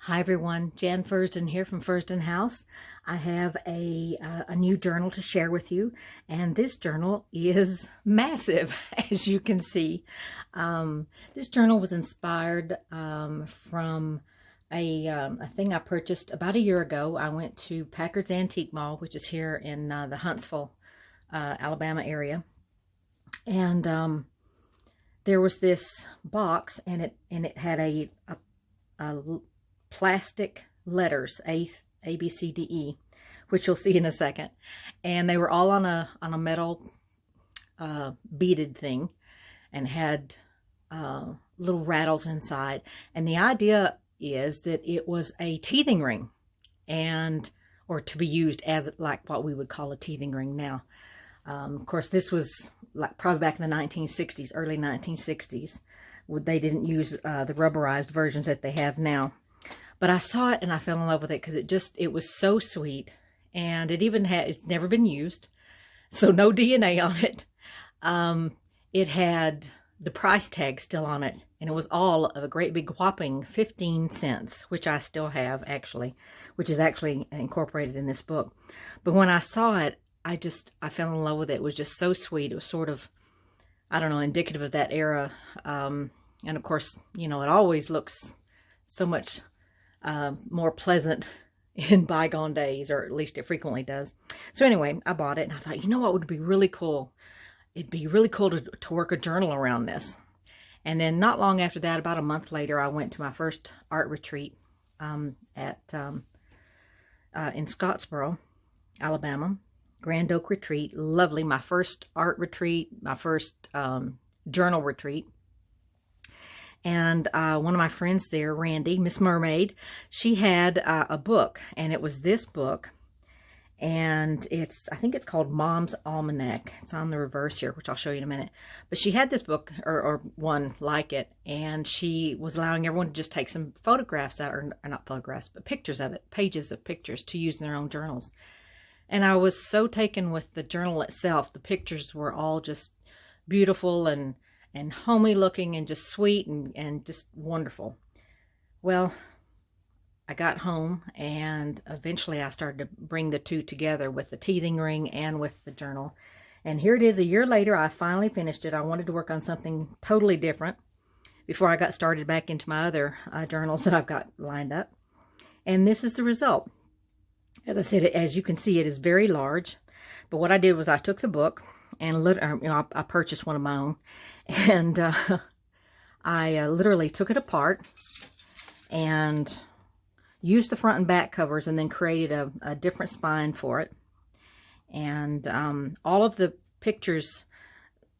Hi everyone, Jan Fursdon here from Fursdon House. I have a new journal to share with you, and this journal is massive, as you can see. This journal was inspired from a thing I purchased about a year ago. I went to Packard's Antique Mall, which is here in the Huntsville, Alabama area, and there was this box, and it had a plastic letters A, B, C, D, E, which you'll see in a second, and they were all on a metal beaded thing, and had little rattles inside. And the idea is that it was a teething ring, or to be used as like what we would call a teething ring now. Of course, this was like probably back in the 1960s, early 1960s. They didn't use the rubberized versions that they have now. But I saw it and I fell in love with it because it was so sweet. And it's never been used, so no DNA on it. It had the price tag still on it, and it was all of a great big whopping 15 cents, which I still have actually, which is actually incorporated in this book. But when I saw it, I fell in love with it. It was just so sweet. It was sort of, I don't know, indicative of that era. And of course, you know, it always looks so much more pleasant in bygone days, or at least it frequently does. So anyway, I bought it, and I thought, you know what would be really cool? It'd be really cool to work a journal around this. And then not long after that, about a month later, I went to my first art retreat in Scottsboro, Alabama. Grand Oak Retreat. Lovely. My first art retreat, my first journal retreat. And one of my friends there, Randy, Miss Mermaid, she had a book, and it was this book, and I think it's called Mom's Almanac. It's on the reverse here, which I'll show you in a minute. But she had this book, or one like it, and she was allowing everyone to just take some photographs out, or not photographs, but pictures of it, pages of pictures to use in their own journals. And I was so taken with the journal itself. The pictures were all just beautiful and homely looking, and just sweet and just wonderful. Well, I got home, and eventually I started to bring the two together with the teething ring and with the journal. And here it is, a year later. I finally finished it. I wanted to work on something totally different before I got started back into my other journals that I've got lined up. And this is the result. As I said, as you can see, it is very large. But what I did was I took the book, and I purchased one of my own, and I literally took it apart and used the front and back covers, and then created a different spine for it. And all of the pictures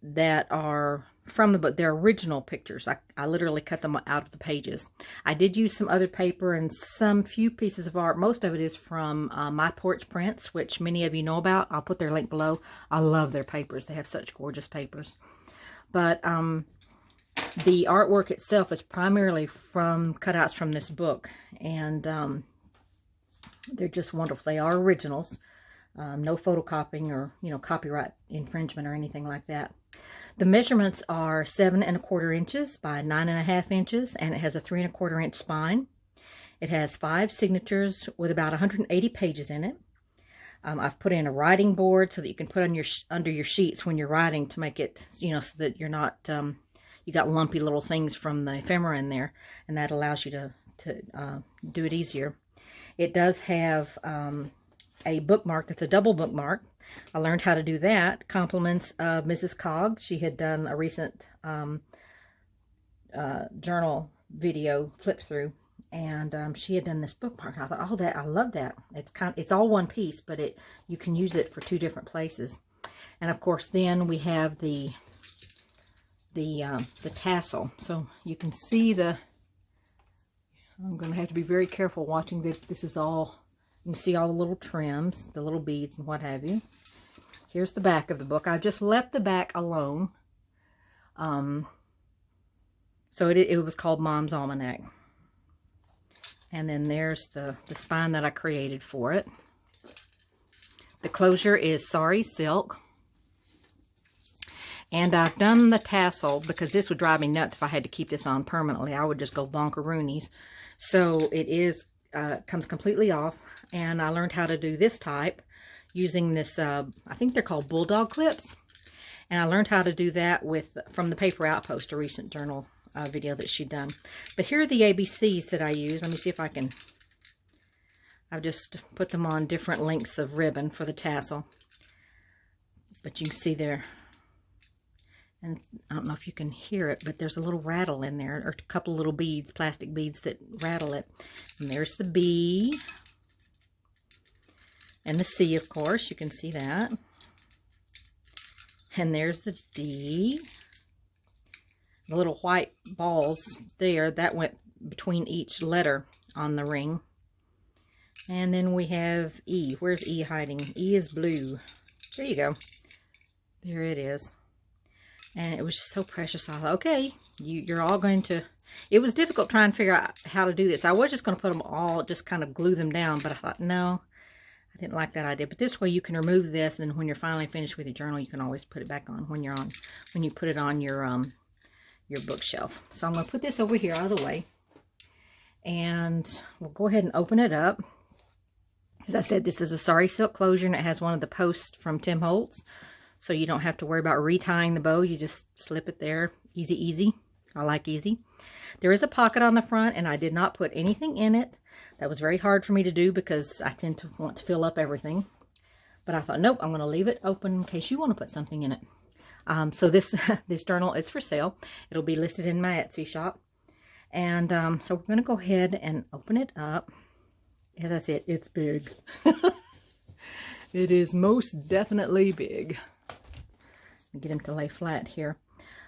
that are from the book, they're original pictures. I literally cut them out of the pages. I did use some other paper and some few pieces of art. Most of it is from My Porch Prints, which many of you know about. I'll put their link below. I love their papers. They have such gorgeous papers. But the artwork itself is primarily from cutouts from this book, and they're just wonderful. They are originals. No photocopying or, you know, copyright infringement or anything like that. The measurements are 7 1/4 inches by 9 1/2 inches, and it has a 3 1/4 inch spine. It has 5 signatures with about 180 pages in it. I've put in a writing board so that you can put on under your sheets when you're writing, to make it, you know, so that you're not, you got lumpy little things from the ephemera in there, and that allows you to do it easier. It does have a bookmark that's a double bookmark. I learned how to do that. Compliments of Mrs. Cogg. She had done a recent journal video flip through, and she had done this bookmark. I thought, oh, I love that. It's all one piece, but you can use it for 2 different places. And of course, then we have the tassel. So you can see I'm going to have to be very careful watching this. This is all. You can see all the little trims, the little beads and what have you. Here's the back of the book. I just left the back alone. So it was called Mom's Almanac. And then there's the spine that I created for it. The closure is Sari silk. And I've done the tassel because this would drive me nuts if I had to keep this on permanently. I would just go bonkeroonies. So it is comes completely off. And I learned how to do this type using this, I think they're called bulldog clips. And I learned how to do that from the Paper Outpost, a recent journal video that she'd done. But here are the ABCs that I use. Let me see if I can. I've just put them on different lengths of ribbon for the tassel. But you can see there. And I don't know if you can hear it, but there's a little rattle in there, or a couple little beads, plastic beads that rattle it. And there's the B. And the C, of course, you can see that. And there's the D. The little white balls there, that went between each letter on the ring. And then we have E. Where's E hiding? E is blue. There you go. There it is. And it was so precious. I thought, okay, you're all going to... It was difficult trying to figure out how to do this. I was just going to put them all, just kind of glue them down. But I thought, no, I didn't like that idea. But this way you can remove this. And then when you're finally finished with your journal, you can always put it back on when you put it on your bookshelf. So I'm going to put this over here out of the way. And we'll go ahead and open it up. As I said, this is a Sari silk closure, and it has one of the posts from Tim Holtz. So you don't have to worry about retying the bow. You just slip it there. Easy, easy. I like easy. There is a pocket on the front, and I did not put anything in it. That was very hard for me to do because I tend to want to fill up everything. But I thought, nope, I'm going to leave it open in case you want to put something in it. So this journal is for sale. It'll be listed in my Etsy shop. And so we're going to go ahead and open it up. As I said, it's big. It is most definitely big. Let me get him to lay flat here.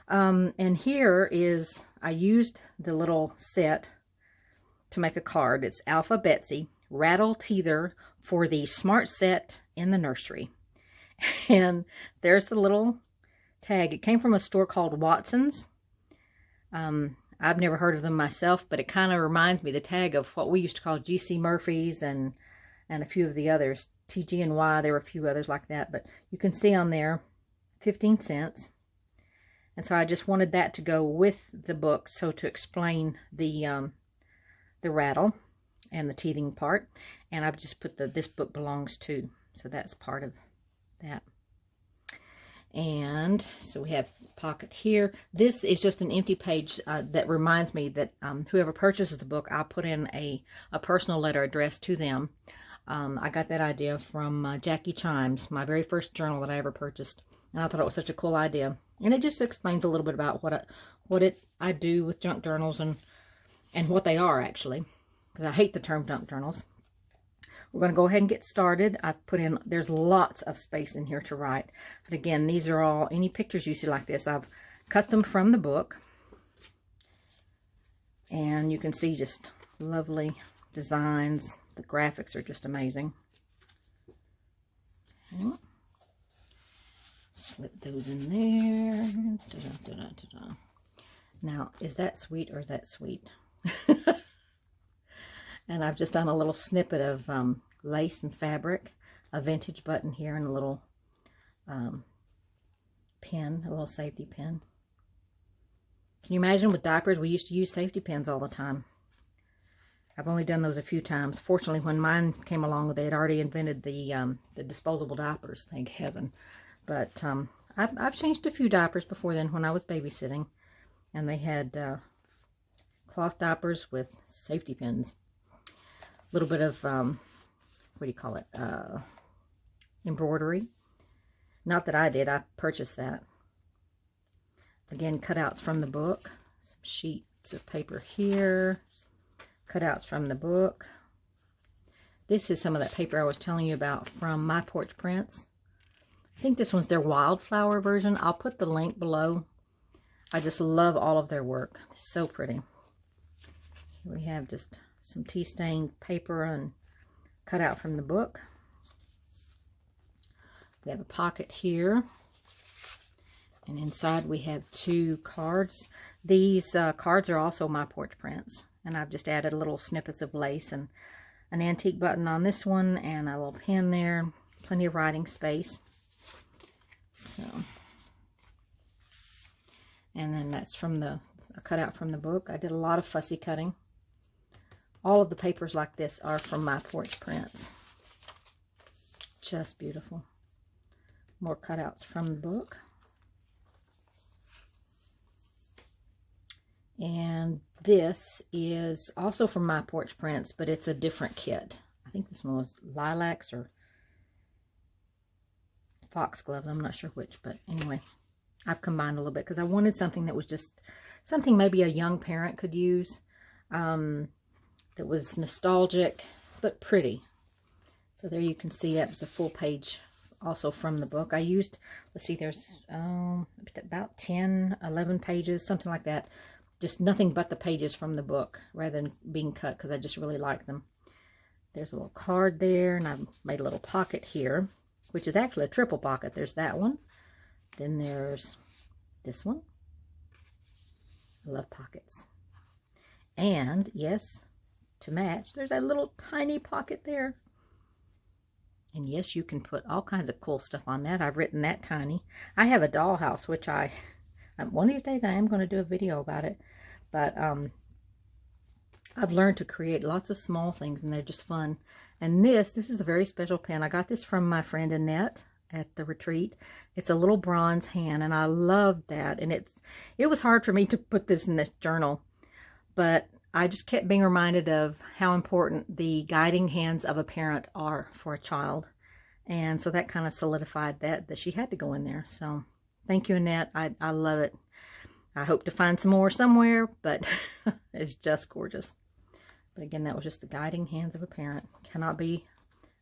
And here is, I used the little set to make a card. It's Alpha Betsy, Rattle Teether for the Smart Set in the Nursery. And there's the little tag. It came from a store called Watson's. I've never heard of them myself, but it kind of reminds me, the tag, of what we used to call G.C. Murphy's and a few of the others. TG&Y, there were a few others like that. But you can see on there, 15 cents. And so I just wanted that to go with the book, so to explain the rattle and the teething part. And I've just put this book belongs to, so that's part of that. And so we have a pocket here. This is just an empty page that reminds me that whoever purchases the book, I'll put in a personal letter addressed to them. I got that idea from Jackie Chimes, my very first journal that I ever purchased. And I thought it was such a cool idea. And it just explains a little bit about what I do with junk journals and what they are, actually. Because I hate the term junk journals. We're going to go ahead and get started. I've put in, there's lots of space in here to write. But again, these are all, any pictures you see like this, I've cut them from the book. And you can see just lovely designs. The graphics are just amazing. Okay. Slip those in there. Da-da-da-da-da-da. Now, is that sweet or is that sweet? And I've just done a little snippet of lace and fabric, a vintage button here, and a little pin, a little safety pin. Can you imagine with diapers, we used to use safety pins all the time. I've only done those a few times. Fortunately, when mine came along, they had already invented the disposable diapers, thank heaven. But I've changed a few diapers before then when I was babysitting. And they had cloth diapers with safety pins. A little bit of, what do you call it, embroidery. Not that I did, I purchased that. Again, cutouts from the book. Some sheets of paper here. Cutouts from the book. This is some of that paper I was telling you about from My Porch Prints. I think this one's their wildflower version. I'll put the link below. I just love all of their work. So pretty. Here we have just some tea-stained paper and cutout from the book. We have a pocket here. And inside we have 2 cards. These cards are also My Porch Prints. And I've just added little snippets of lace and an antique button on this one and a little pen there. Plenty of writing space. So, And then that's from a cutout from the book. I did a lot of fussy cutting. All of the papers like this are from My Porch Prints. Just beautiful. More cutouts from the book. And this is also from My Porch Prints, but it's a different kit. I think this one was lilacs or foxgloves. I'm not sure which, but anyway, I've combined a little bit because I wanted something that was just something maybe a young parent could use, that was nostalgic but pretty. So there you can see that was a full page also from the book. I used, let's see, there's about 10, 11 pages, something like that. Just nothing but the pages from the book rather than being cut because I just really like them. There's a little card there, and I've made a little pocket here, which is actually a triple pocket. There's that one. Then there's this one. I love pockets. And yes, to match, there's a little tiny pocket there. And yes, you can put all kinds of cool stuff on that. I've written that tiny. I have a dollhouse, which one of these days I am going to do a video about it. But I've learned to create lots of small things, and they're just fun. And this is a very special pen. I got this from my friend Annette at the retreat. It's a little bronze hand, and I love that. And it was hard for me to put this in this journal, but I just kept being reminded of how important the guiding hands of a parent are for a child. And so that kind of solidified that she had to go in there. So thank you, Annette. I love it. I hope to find some more somewhere, but it's just gorgeous. But again, that was just the guiding hands of a parent. Cannot be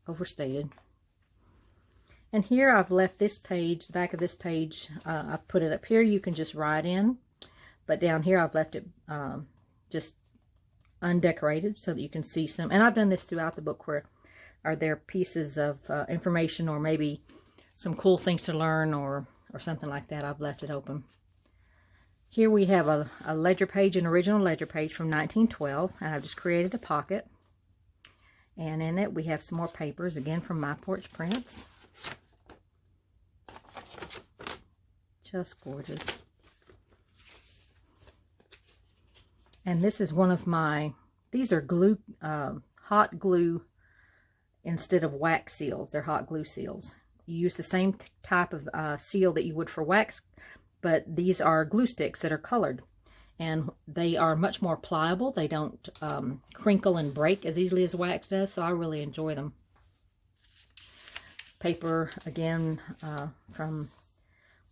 overstated. And here I've left this page, the back of this page, I've put it up here. You can just write in. But down here I've left it just undecorated so that you can see some. And I've done this throughout the book where are there pieces of information or maybe some cool things to learn or something like that. I've left it open. Here we have a ledger page, an original ledger page from 1912, and I've just created a pocket. And in it we have some more papers, again from My Porch Prints. Just gorgeous. And this is one of my, these are glue, hot glue instead of wax seals. They're hot glue seals. You use the same type of seal that you would for wax, but these are glue sticks that are colored, and they are much more pliable. They don't crinkle and break as easily as wax does, so I really enjoy them. Paper, again, from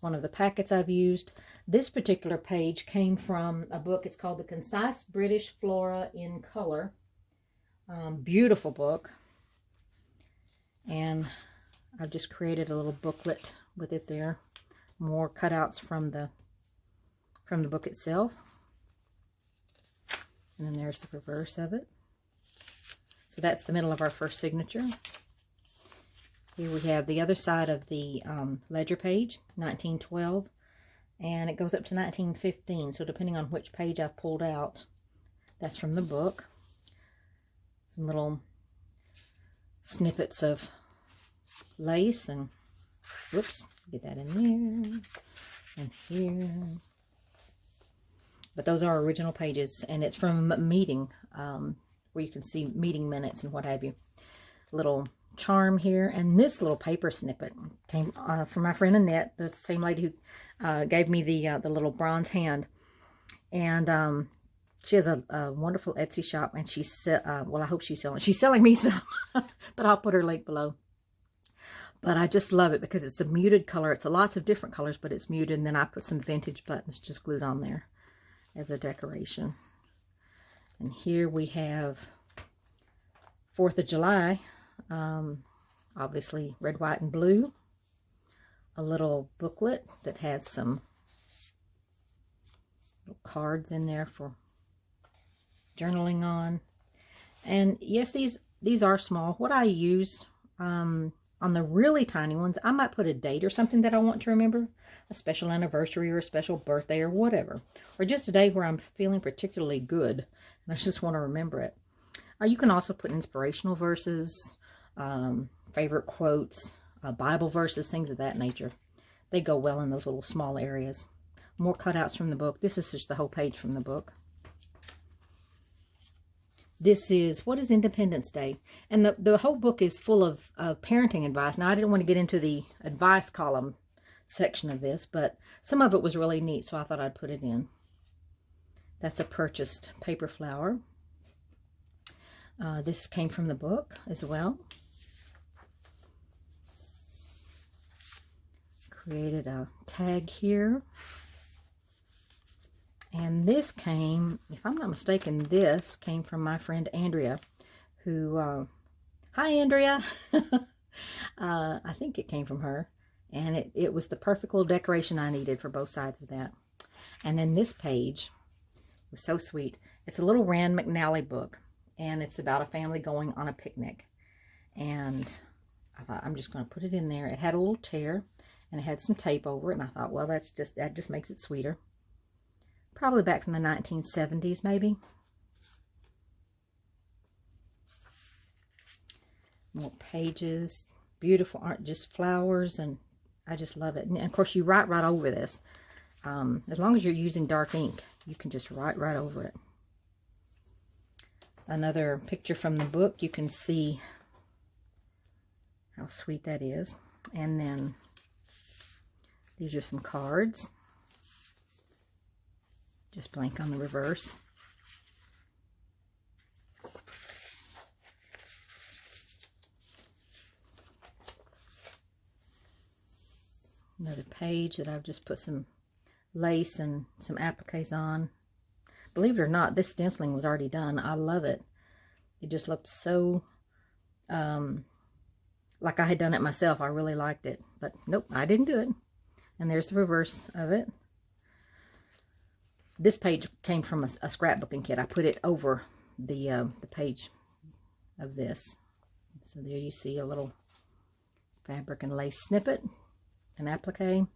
one of the packets I've used. This particular page came from a book. It's called The Concise British Flora in Color. Beautiful book. And I've just created a little booklet with it there. More cutouts from the book itself. And then there's the reverse of it. So that's the middle of our first signature. Here we have the other side of the ledger page, 1912. And it goes up to 1915. So depending on which page I've pulled out, that's from the book. Some little snippets of lace and, whoops, get that in there and here. But those are original pages, and it's from a meeting where you can see meeting minutes and what have you. Little charm here, and this little paper snippet came from my friend Annette, the same lady who gave me the little bronze hand. And she has a wonderful Etsy shop, and well, I hope she's selling me some, but I'll put her link below. But I just love it because it's a muted color. It's lots of different colors, but it's muted. And then I put some vintage buttons just glued on there as a decoration. And here we have 4th of July. Obviously red, white, and blue. A little booklet that has some little cards in there for journaling on. And yes, these are small. What I use on the really tiny ones, I might put a date or something that I want to remember, a special anniversary or a special birthday or whatever, or just a day where I'm feeling particularly good and I just want to remember it. You can also put inspirational verses, favorite quotes, Bible verses, things of that nature. They go well in those little small areas. More cutouts from the book. This is just the whole page from the book. This is, what is Independence Day? And the whole book is full of parenting advice. Now, I didn't want to get into the advice column section of this, but some of it was really neat, so I thought I'd put it in. That's a purchased paper flower. This came from the book as well. Created a tag here. And this came, if I'm not mistaken, this came from my friend Andrea, who, hi Andrea, I think it came from her, and it was the perfect little decoration I needed for both sides of that. And then this page was so sweet. It's a little Rand McNally book, and it's about a family going on a picnic. And I thought, I'm just going to put it in there. It had a little tear, and it had some tape over it, and I thought, well, that just makes it sweeter. Probably back from the 1970s, maybe. More pages, beautiful art, just flowers, and I just love it. And of course, you write right over this. As long as you're using dark ink, you can just write right over it. Another picture from the book. You can see how sweet that is. And then these are some cards. Just blank on the reverse. Another page that I've just put some lace and some appliques on. Believe it or not, this stenciling was already done. I love it. It just looked so like I had done it myself. I really liked it. But nope, I didn't do it. And there's the reverse of it. This page came from a scrapbooking kit. I put it over the page of this. So there you see a little fabric and lace snippet, an applique.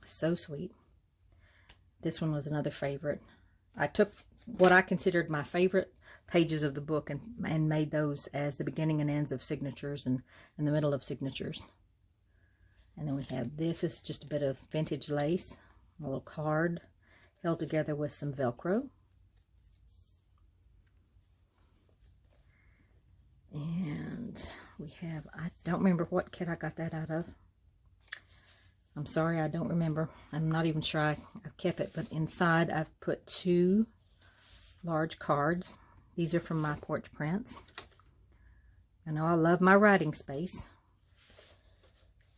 So sweet. This one was another favorite. I took what I considered my favorite pages of the book and made those as the beginning and ends of signatures and the middle of signatures. And then we have this. This is just a bit of vintage lace. A little card held together with some Velcro. And we have, I don't remember what kit I got that out of. I'm sorry, I don't remember. I'm not even sure I've kept it, but inside I've put 2 large cards. These are from my porch prints. I know I love my writing space.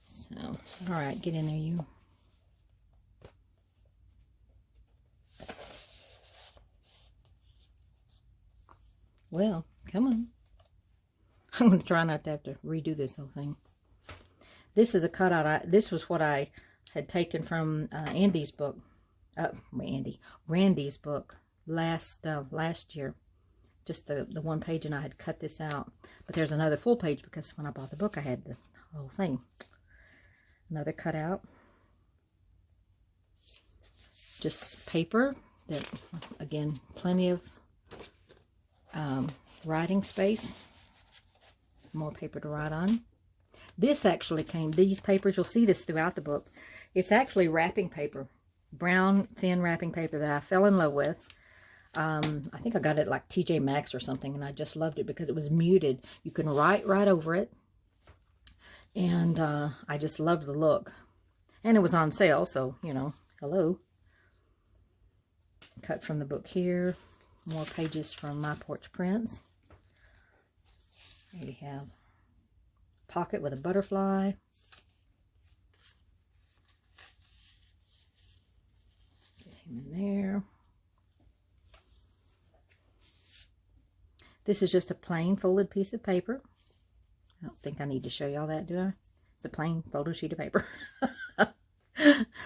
So, all right, get in there, you. Well, come on. I'm going to try not to have to redo this whole thing. This is a cutout. This was what I had taken from Randy's book last year. Just the one page, and I had cut this out. But there's another full page because when I bought the book, I had the whole thing. Another cutout. Just paper that, again, plenty of writing space. More paper to write on. This actually came, these papers, you'll see this throughout the book. It's actually wrapping paper. Brown, thin wrapping paper that I fell in love with. I think I got it like TJ Maxx or something, and I just loved it because it was muted. You can write right over it. And I just loved the look. And it was on sale, so, you know, hello. Cut from the book here. More pages from my porch prints. Here we have pocket with a butterfly. Get him in there. This is just a plain folded piece of paper. I don't think I need to show y'all that, do I? It's a plain folded sheet of paper.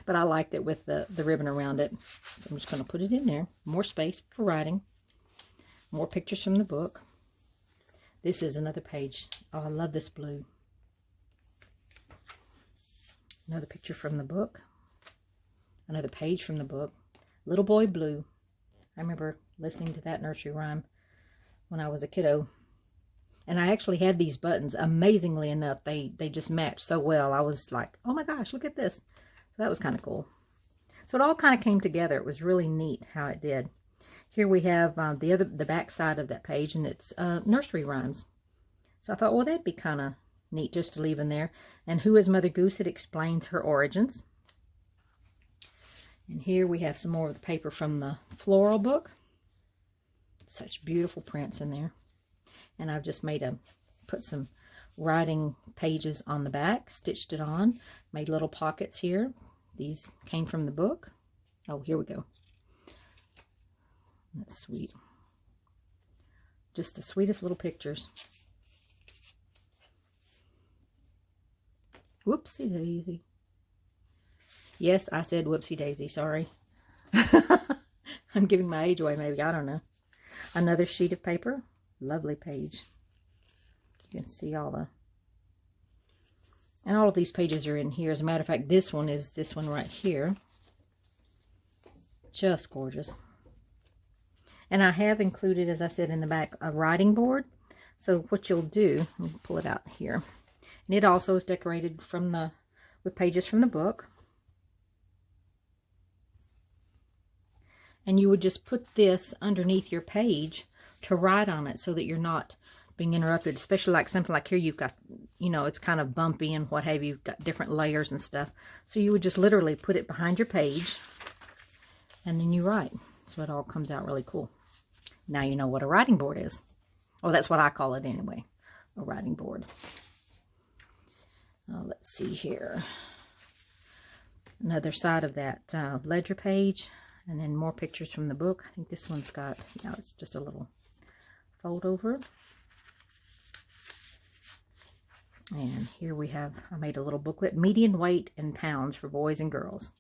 But I liked it with the ribbon around it. So I'm just going to put it in there. More space for writing. More pictures from the book. This is another page. Oh, I love this blue. Another picture from the book. Another page from the book. Little Boy Blue. I remember listening to that nursery rhyme when I was a kiddo. And I actually had these buttons. Amazingly enough, they just matched so well. I was like, oh my gosh, look at this. So that was kind of cool. So it all kind of came together. It was really neat how it did. Here we have the back side of that page, and it's nursery rhymes. So I thought, well, that'd be kind of neat just to leave in there. And who is Mother Goose? It explains her origins. And here we have some more of the paper from the floral book. Such beautiful prints in there. And I've just put some writing pages on the back, stitched it on, made little pockets here. These came from the book. Oh, here we go. That's sweet. Just the sweetest little pictures. Whoopsie daisy. Yes, I said whoopsie daisy, sorry. I'm giving my age away maybe, I don't know. Another sheet of paper. Lovely page. You can see and all of these pages are in here. As a matter of fact, this one is this one right here. Just gorgeous. And I have included, as I said in the back, a writing board. So what you'll do, let me pull it out here. And it also is decorated with pages from the book. And you would just put this underneath your page to write on it so that you're not being interrupted, especially like something like here you've got, you know, it's kind of bumpy and what have you, you've got different layers and stuff. So you would just literally put it behind your page and then you write. So it all comes out really cool. Now you know what a writing board is. Well, that's what I call it anyway, a writing board. Let's see here. Another side of that ledger page, and then more pictures from the book. I think this one's got, yeah, it's just a little fold over. And here we have, I made a little booklet, median weight in pounds for boys and girls.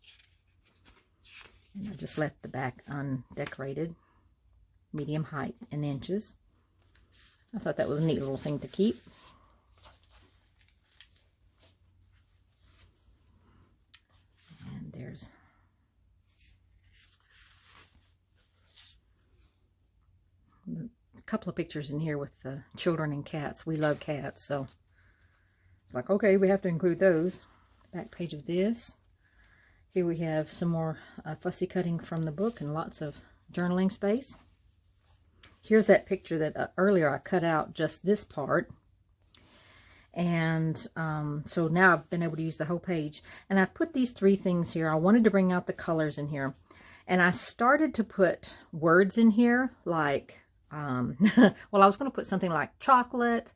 And I just left the back undecorated, medium height in inches. I thought that was a neat little thing to keep. And there's a couple of pictures in here with the children and cats. We love cats, so like, okay, we have to include those. Back page of this. Here we have some more fussy cutting from the book and lots of journaling space. Here's that picture that earlier I cut out just this part. And so now I've been able to use the whole page. And I've put these three things here. I wanted to bring out the colors in here. And I started to put words in here like, well, I was going to put something like chocolate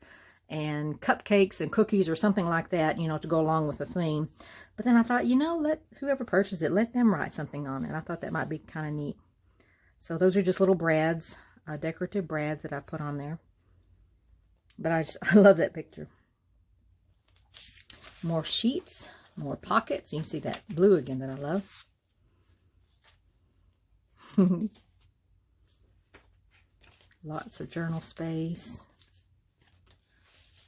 and cupcakes and cookies or something like that, you know, to go along with the theme. But then I thought, you know, let whoever purchases it, let them write something on it. I thought that might be kind of neat. So those are just little brads, decorative brads that I put on there. But I love that picture. More sheets, more pockets. You can see that blue again that I love. Lots of journal space.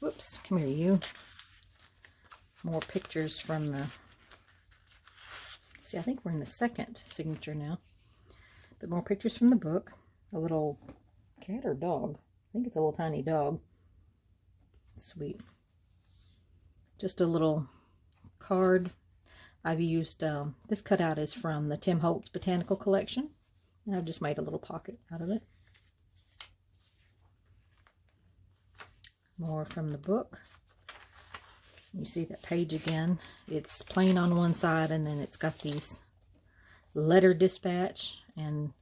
Whoops, come here, you. More pictures from the... See, I think we're in the second signature now. But more pictures from the book. A little cat or dog. I think it's a little tiny dog. Sweet. Just a little card. I've used, this cutout is from the Tim Holtz Botanical Collection. And I've just made a little pocket out of it. More from the book. You see that page again. It's plain on one side and then it's got these letter dispatch, and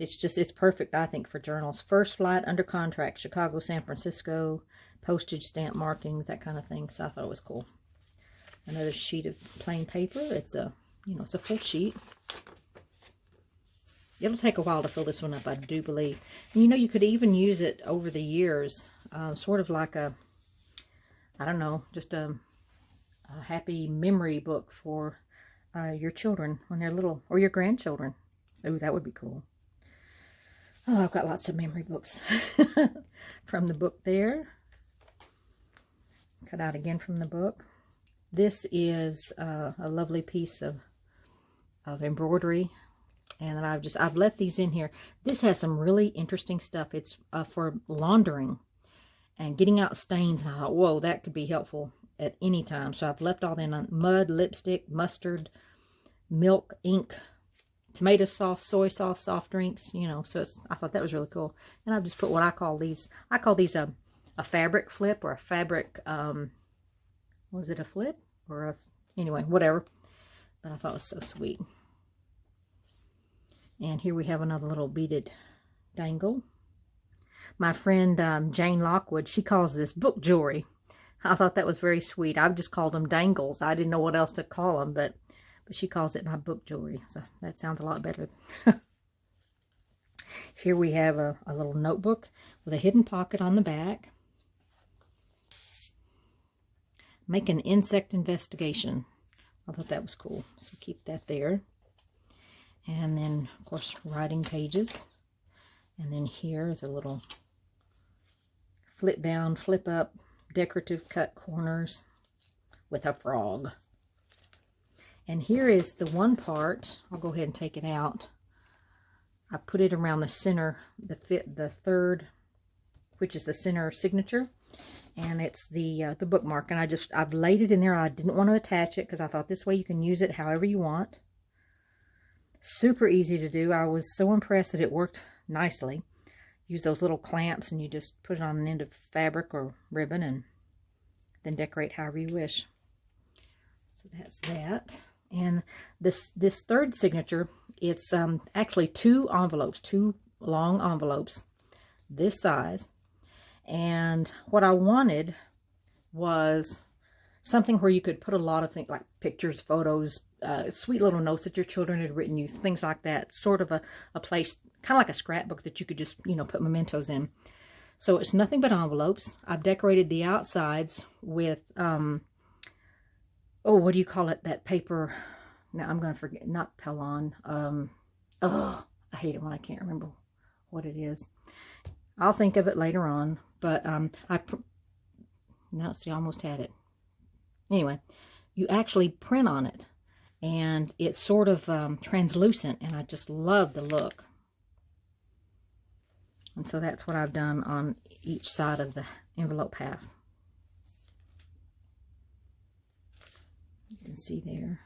it's perfect, I think, for journals. First flight, under contract, Chicago, San Francisco, postage stamp markings, that kind of thing. So I thought it was cool. Another sheet of plain paper. It's a, you know, it's a full sheet. It'll take a while to fill this one up, I do believe. And, you know, you could even use it over the years. Sort of like a, I don't know, just a happy memory book for your children when they're little, or your grandchildren. Oh, that would be cool. Oh, I've got lots of memory books from the book there. Cut out again from the book. This is a lovely piece of embroidery. And I've left these in here. This has some really interesting stuff. It's for laundering and getting out stains. And I thought, whoa, that could be helpful at any time. So I've left all that on: mud, lipstick, mustard, milk, ink, tomato sauce, soy sauce, soft drinks, you know. So I thought that was really cool. And I've just put what I call these a fabric flip, or a fabric, was it a flip? Or a, anyway, whatever. But I thought it was so sweet. And here we have another little beaded dangle. My friend Jane Lockwood, she calls this book jewelry. I thought that was very sweet. I've just called them dangles. I didn't know what else to call them, but she calls it my book jewelry. So that sounds a lot better. Here we have a little notebook with a hidden pocket on the back. Make an insect investigation. I thought that was cool. So keep that there. And then, of course, writing pages. And then here is a little flip down, flip up, decorative cut corners with a frog. And here is the one part. I'll go ahead and take it out. I put it around the center, the third, which is the center signature, and it's the bookmark. And I've laid it in there. I didn't want to attach it because I thought this way you can use it however you want. Super easy to do. I was so impressed that it worked nicely. Use those little clamps and you just put it on an end of fabric or ribbon and then decorate however you wish. So that's that. And this third signature, it's actually two long envelopes, this size. And what I wanted was something where you could put a lot of things like pictures, photos, sweet little notes that your children had written you, things like that. Sort of a place, kind of like a scrapbook that you could just, you know, put mementos in. So it's nothing but envelopes. I've decorated the outsides with, oh, what do you call it? That paper. Now I'm going to forget. Not Pellon. Oh, I hate it when I can't remember what it is. I'll think of it later on. But now see, I almost had it. Anyway, you actually print on it. And it's sort of translucent. And I just love the look. And so that's what I've done on each side of the envelope half. You can see there.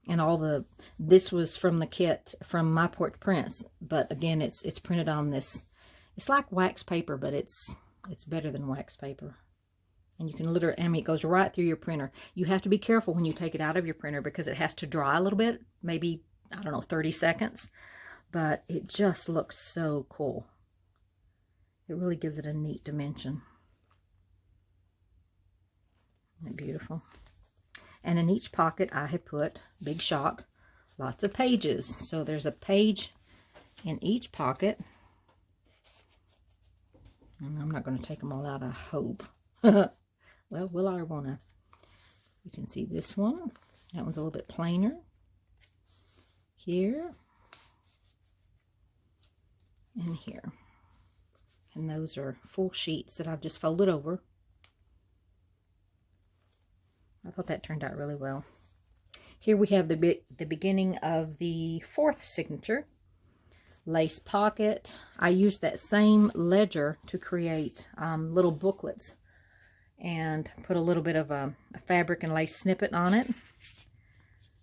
And this was from the kit from My Porch Prints, but again, it's printed on this. It's like wax paper, but it's better than wax paper. And you can literally, I mean, it goes right through your printer. You have to be careful when you take it out of your printer because it has to dry a little bit, maybe, I don't know, 30 seconds. But it just looks so cool. It really gives it a neat dimension. Isn't it beautiful? And in each pocket I have put, big shock, lots of pages. So there's a page in each pocket. And I'm not going to take them all out, I hope. Well, will I or won't I? You can see this one. That one's a little bit plainer. Here. And here. And those are full sheets that I've just folded over. I thought that turned out really well. Here we have the beginning of the fourth signature. Lace pocket. I used that same ledger to create little booklets and put a little bit of a fabric and lace snippet on it.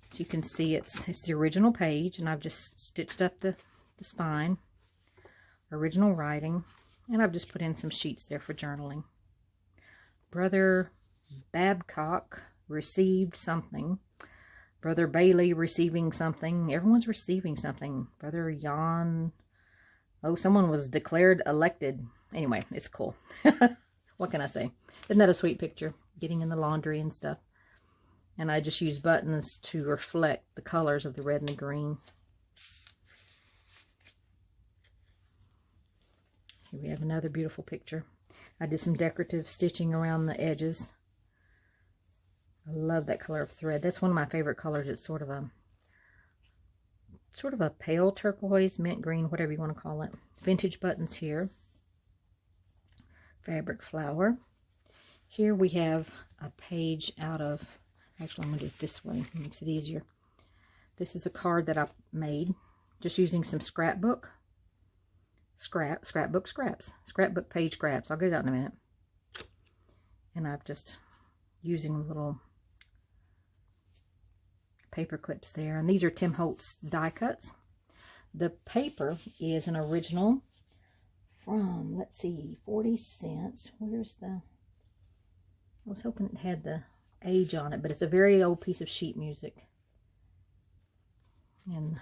So you can see it's the original page, and I've just stitched up the spine. Original writing, and I've just put in some sheets there for journaling. Brother Babcock received something. Brother Bailey receiving something. Everyone's receiving something. Brother Jan. Oh, someone was declared elected. Anyway, it's cool. What can I say? Isn't that a sweet picture? Getting in the laundry and stuff. And I just use buttons to reflect the colors of the red and the green. Here we have another beautiful picture. I did some decorative stitching around the edges. I love that color of thread. That's one of my favorite colors. It's sort of a pale turquoise, mint green, whatever you want to call it. Vintage buttons here. Fabric flower. Here we have a page out of, actually I'm going to do it this way. It makes it easier. This is a card that I made just using some scrapbook. Scrapbook page scraps. I'll get it out in a minute. And I'm just using little paper clips there. And these are Tim Holtz die cuts. The paper is an original from, let's see, 40 cents. Where's the... I was hoping it had the age on it, but it's a very old piece of sheet music. And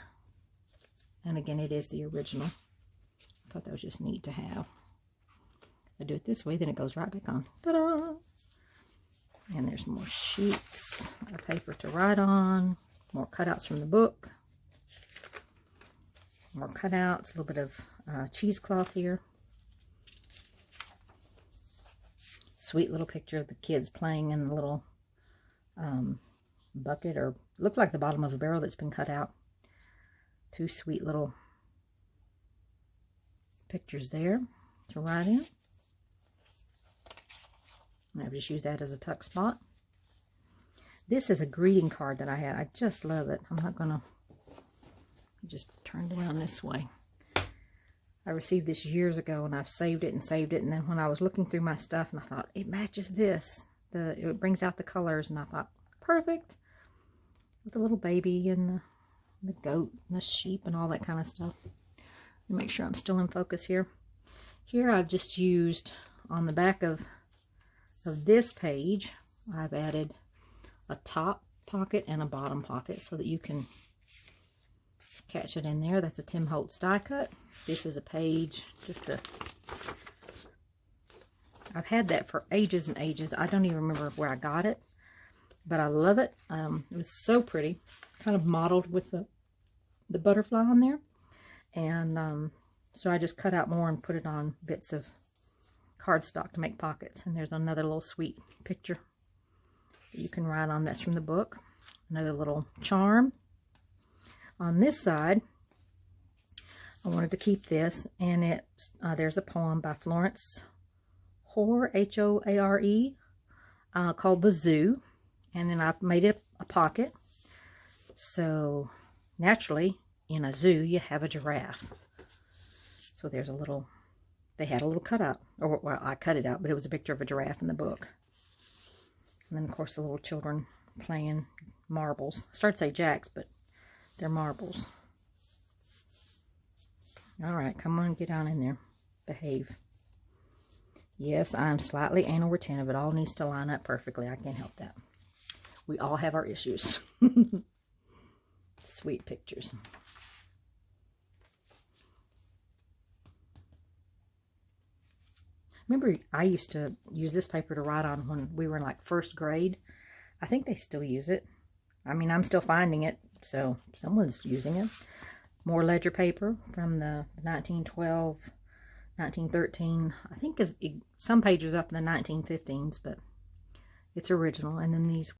again, it is the original. I thought that was just neat to have. I do it this way, then it goes right back on. Ta-da! And there's more sheets of paper to write on. More cutouts from the book. More cutouts. A little bit of cheesecloth here. Sweet little picture of the kids playing in the little bucket, or looked like the bottom of a barrel that's been cut out. Two sweet little pictures there to write in. I've just used that as a tuck spot. This is a greeting card that I had. I just love it. I'm not going to just turn it around this way. I received this years ago, and I've saved it. And then when I was looking through my stuff, and I thought, it matches this. It brings out the colors, and I thought, perfect. With the little baby and the goat and the sheep and all that kind of stuff. Let me make sure I'm still in focus here. Here I've just used, on the back of this page, I've added a top pocket and a bottom pocket so that you can catch it in there. That's a Tim Holtz die cut. This is a page, I've had that for ages and ages. I don't even remember where I got it, but I love it. It was so pretty, kind of modeled with the butterfly on there. And so I just cut out more and put it on bits of cardstock to make pockets. And there's another little sweet picture that you can write on. That's from the book. Another little charm. On this side, I wanted to keep this, and there's a poem by Florence Hoare, H-O-A-R-E, called The Zoo. And then I've made it a pocket. So naturally, in a zoo, you have a giraffe. So there's a little, they had a little cutout, or well, I cut it out, but it was a picture of a giraffe in the book. And then, of course, the little children playing marbles. I started to say jacks, but they're marbles. All right, come on, get on in there. Behave. Yes, I'm slightly anal retentive. It all needs to line up perfectly. I can't help that. We all have our issues. Sweet pictures. Remember, I used to use this paper to write on when we were in like first grade. I think they still use it. I mean, I'm still finding it, so someone's using it. More ledger paper from the 1912, 1913. I think some pages up in the 1915s, but it's original. And then these